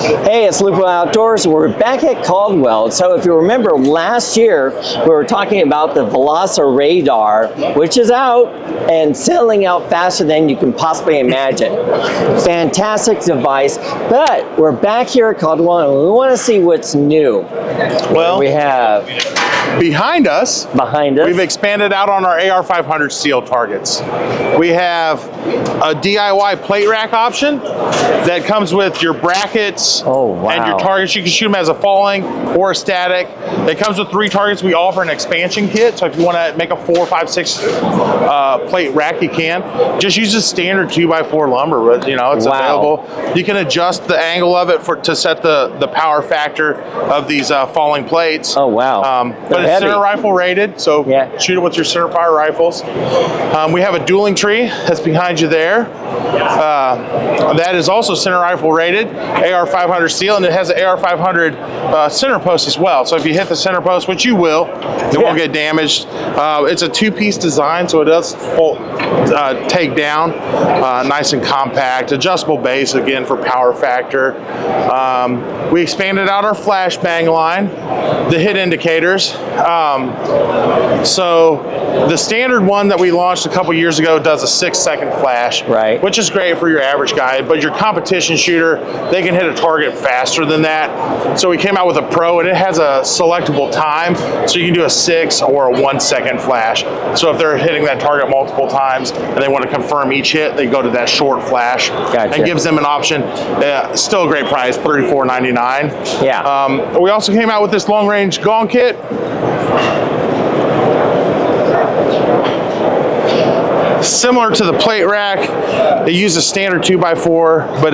Hey, it's Lupo Outdoors. We're back at Caldwell. So if you remember last year, we were talking about the Veloci Radar, which is out and selling out faster than you can possibly imagine. Fantastic device, but we're back here at Caldwell and we want to see what's new. Well, we have behind us, we've expanded out on our AR500 steel targets. We have a DIY plate rack option that comes with your brackets and your targets. You can shoot them as a falling or a static. It comes with 3 targets. We offer an expansion kit, so if you want to make a 4, 5, 6 plate rack, you can. Just use a standard 2x4 lumber, but you know it's available. You can adjust the angle of it to set the power factor of these falling plates. Oh wow! But it's center rifle rated, so shoot it with your center fire rifles. We have a dueling tree that's behind you there. That is also center rifle rated, AR500 steel, and it has an AR500 center post as well. So if you hit the center post, which you will, it won't get damaged. It's a 2-piece design, so it does take down, nice and compact, adjustable base again for power factor. We expanded out our flashbang line, the hit indicators. So the standard one that we launched a couple years ago does a 6-second flash, which is great for your average guy, but your competition shooter, they can hit a target faster than that. So we came out with a Pro, and it has a selectable time, so you can do a 6 or a 1-second flash. So if they're hitting that target multiple times and they want to confirm each hit, they go to that short flash. And gives them an option. Still a great price, $34.99. We also came out with this long-range gong kit. Similar to the plate rack, it uses standard 2x4 but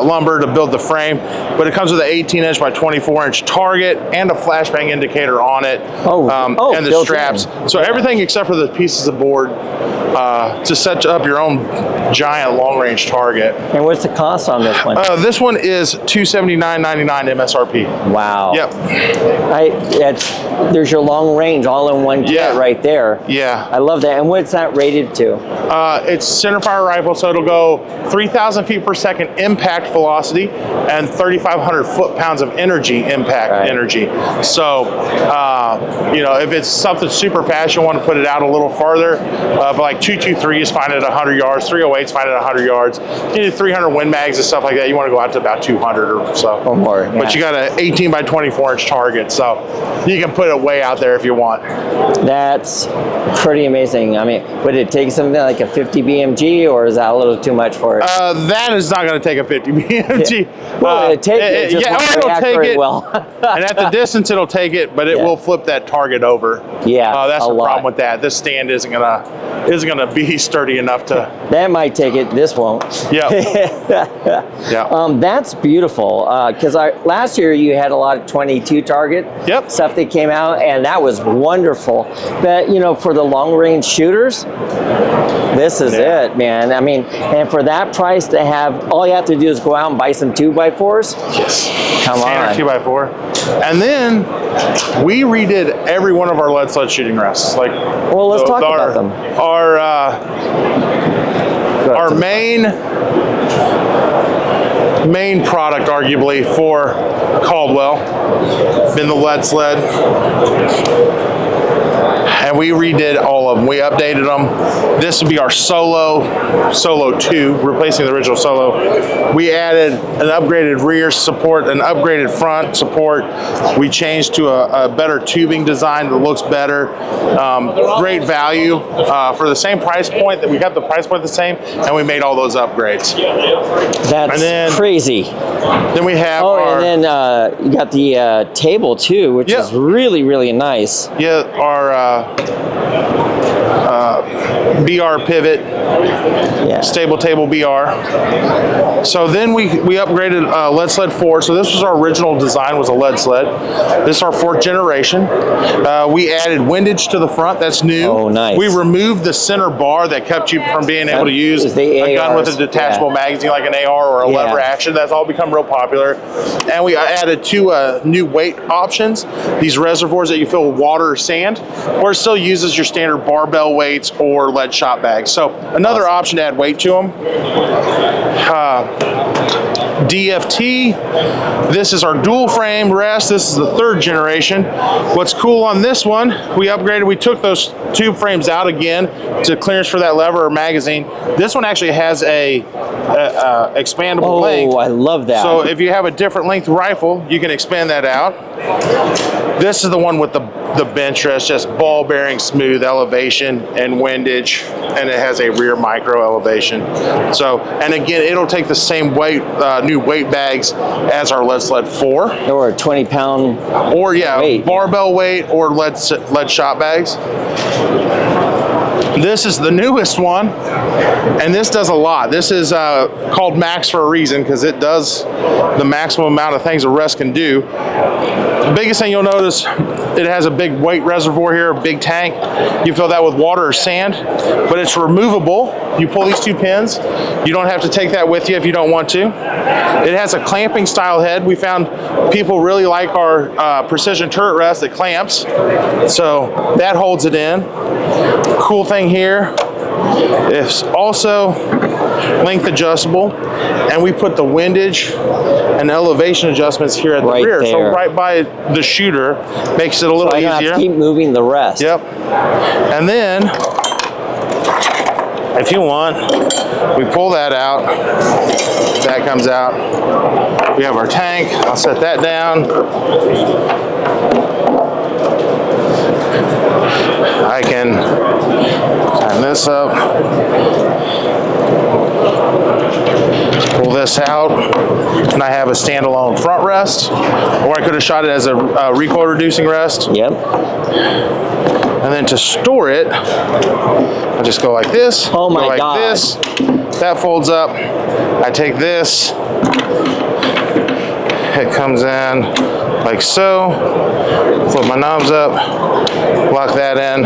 lumber to build the frame, but it comes with an 18-inch by 24-inch target and a flashbang indicator on it, and the straps. So everything except for the pieces of board to set up your own giant long-range target. And what's the cost on this one? This one is $279.99 MSRP. Wow. Yep. There's your long range all in one kit right there. I love that. And what's that rated to? It's center fire rifle, so it'll go 3,000 feet per second impact velocity and 3,500 foot-pounds of energy impact energy. So, you know, if it's something super fast, you want to put it out a little farther. But like 223 is fine at 100 yards, 308 is fine at 100 yards. You need 300 Win Mags and stuff like that. You want to go out to about 200 or so. Or more. But you got an 18 by 24-inch target, so you can put it way out there if you want. That's pretty amazing. I mean, would it take something like a 50 BMG, or is that a little too much for it? That is not going to take a 50 BMG. Well, it'll take it. Just it'll take it. Well. And at the distance, it'll take it, but it will flip that target over. That's the problem with that. This stand isn't gonna be sturdy enough to. That might take it. This won't. That's beautiful. Because last year you had a lot of 22 target stuff that came out, and that was wonderful. But you know, for the long range shooters, this is it, man. I mean, and for that price to have, all you have to do is go out and buy some 2x4s. Come on. 2x4. And then we redid every one of our lead sled shooting rests. Like, well, let's talk about them. Our main product, arguably, for Caldwell, been the lead sled. And we redid all of them. We updated them. This would be our Solo 2, replacing the original Solo. We added an upgraded rear support, an upgraded front support. We changed to a better tubing design that looks better. Great value for the same price point. That we got the price point the same, and we made all those upgrades. That's crazy. Then we have and then you got the table too, which is really, really nice. Our BR pivot, stable table BR. So then we upgraded lead sled 4. So this was our original design, was a lead sled. This is our 4th generation. We added windage to the front. That's new. Oh, nice. We removed the center bar that kept you from being able to use a gun with a detachable magazine like an AR or a lever action. That's all become real popular. And we added 2 new weight options. These reservoirs that you fill with water or sand, or it still uses your standard barbell weights or lead shot bags. So another option to add weight to them. DFT. This is our dual frame rest. This is the 3rd generation. What's cool on this one, we upgraded, we took those tube frames out again to clearance for that lever or magazine. This one actually has a expandable length. Oh, I love that. So if you have a different length rifle, you can expand that out. This is the one with the bench rest, just ball bearing, smooth elevation and windage, and it has a rear micro elevation. So, and again, it'll take the same weight, new weight bags as our Lead Sled 4. Or a 20-pound or weight. barbell weight or lead shot bags. This is the newest one, and this does a lot. This is called Max for a reason, because it does the maximum amount of things a rest can do. The biggest thing you'll notice, it has a big weight reservoir here, a big tank. You fill that with water or sand, but it's removable. You pull these 2 pins. You don't have to take that with you if you don't want to. It has a clamping style head. We found people really like our precision turret rest that clamps, so that holds it in. Cool thing here, it's also length adjustable, and we put the windage and elevation adjustments here at the rear. There. So right by the shooter, makes it a little easier. I have to keep moving the rest. Yep. And then, if you want, we pull that out. That comes out. We have our tank. I'll set that down. I can turn this up, pull this out, and I have a standalone front rest, or I could have shot it as a recoil reducing rest. Yep. And then to store it, I just go like this. Oh my God. God. This. That folds up. I take this. It comes in like so. Flip my knobs up. Lock that in.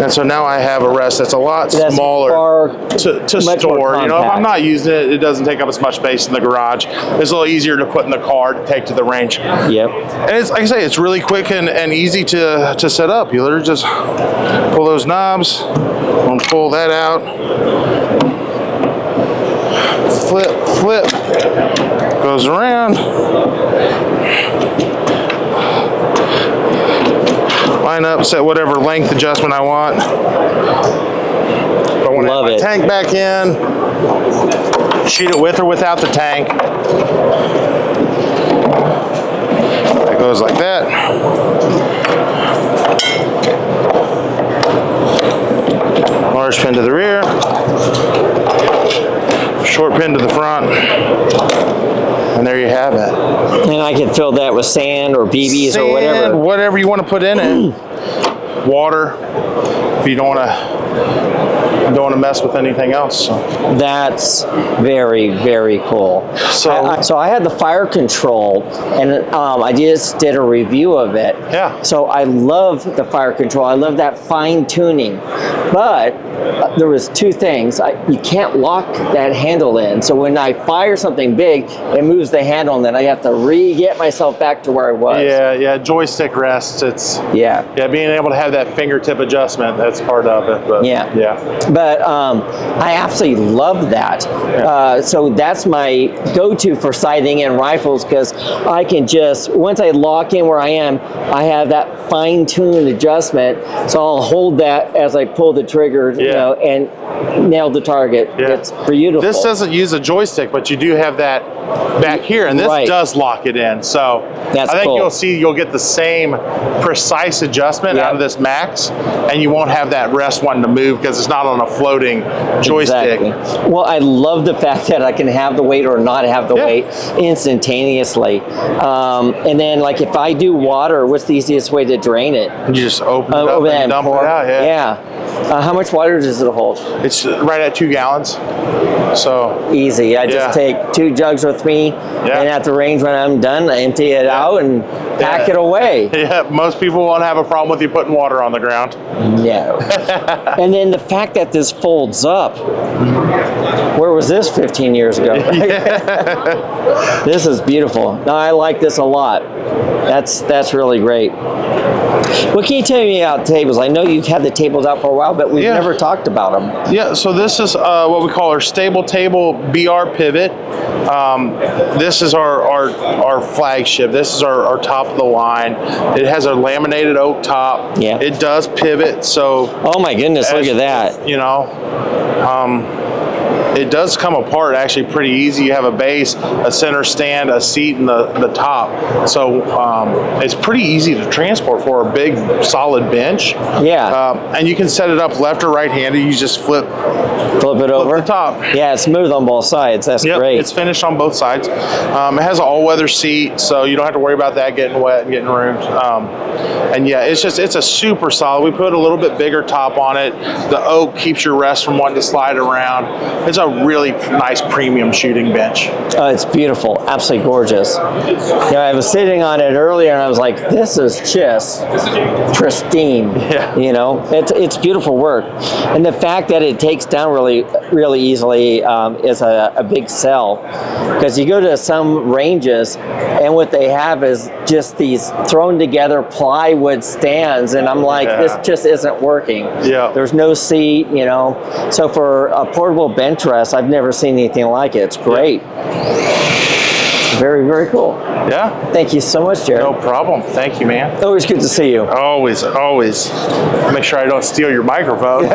And so now I have a rest that's a lot smaller to store. You know, if I'm not using it, it doesn't take up as much space in the garage. It's a little easier to put in the car to take to the range. Yep. And it's, like I say, it's really quick and easy to set up. You literally just pull those knobs and pull that out. Flip, goes around. Line up, set whatever length adjustment I want. If I want to have my tank back in, shoot it with or without the tank. It goes like that. Large pin to the rear. Short pin to the front, and there you have it. And I can fill that with sand or BBs or whatever. Whatever you want to put in it. Water, if you don't want to mess with anything else. So. That's very, very cool. So I had the fire control, and I just did a review of it. Yeah. So I love the fire control. I love that fine tuning, but there was 2 things. You can't lock that handle in. So when I fire something big, it moves the handle, and then I have to get myself back to where I was. Yeah, joystick rests. It's being able to have that fingertip adjustment. That's part of it. But But I absolutely love that. So that's my go-to for sighting and rifles, because I can just, once I lock in where I am, I have that fine-tuned adjustment. So I'll hold that as I pull the trigger, you know, and nail the target. It's beautiful. This doesn't use a joystick, but you do have that back here, and this does lock it in. So that's I think cool. you'll get the same precise adjustment out of this Max, and you won't have that rest wanting to move because it's not on a floating joystick. Exactly. Well, I love the fact that I can have the weight or not have the weight instantaneously. And then, like, if I do water, what's the easiest way to drain it? You just open it up and dump it out. How much water does it hold? It's right at 2 gallons. So easy. I just take 2 jugs with me, and at the range when I'm done, I empty it out and pack it away. Yeah, most people won't have a problem with you putting water on the ground. No. And then the fact that this folds up, where was this 15 years ago? This is beautiful. No, I like this a lot. That's really great. What can you tell me about tables? I know you've had the tables out for a while, but we've never talked about them. Yeah, so this is what we call our stable stable table BR pivot. This is our flagship. This is our top of the line. It has a laminated oak top. Yeah. It does pivot, so. Oh my goodness, look at that. You know, it does come apart actually pretty easy. You have a base, a center stand, a seat, and the top. So it's pretty easy to transport for a big, solid bench. Yeah. And you can set it up left or right-handed. You just flip it over the top. Yeah, it's smooth on both sides. That's great. It's finished on both sides. It has an all-weather seat, so you don't have to worry about that getting wet and getting ruined. And yeah, it's a super solid. We put a little bit bigger top on it. The oak keeps your rest from wanting to slide around. It's a really nice premium shooting bench. It's beautiful, absolutely gorgeous. You know, I was sitting on it earlier and I was like, this is just pristine. Yeah. You know, it's beautiful work. And the fact that it takes down really easily is a big sell, because you go to some ranges and what they have is just these thrown together plywood stands, and I'm like, this just isn't working. Yeah. There's no seat, you know. So for a portable bench rest, I've never seen anything like it. It's great. Very cool. Yeah. Thank you so much, Jared. No problem. Thank you, man. Always good to see you. Always. Make sure I don't steal your microphone.